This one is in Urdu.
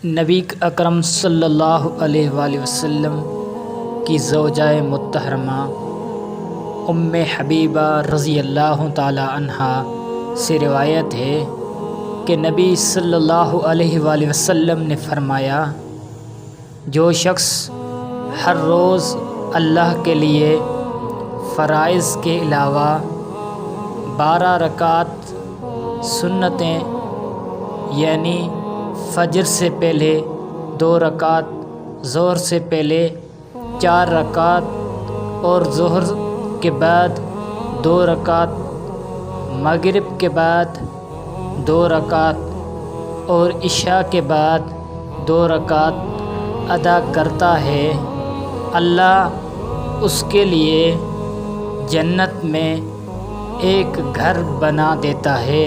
نبی اکرم صلی اللہ علیہ وآلہ وسلم کی زوجہ مطہرمہ ام حبیبہ رضی اللہ تعالی عنہا سے روایت ہے کہ نبی صلی اللہ علیہ وآلہ وسلم نے فرمایا، جو شخص ہر روز اللہ کے لیے فرائض کے علاوہ 12 رکعت سنتیں یعنی فجر سے پہلے 2 رکعت، ظہر سے پہلے 4 رکعت اور ظہر کے بعد 2 رکعت، مغرب کے بعد 2 رکعت اور عشاء کے بعد 2 رکعت ادا کرتا ہے، اللہ اس کے لیے جنت میں ایک گھر بنا دیتا ہے۔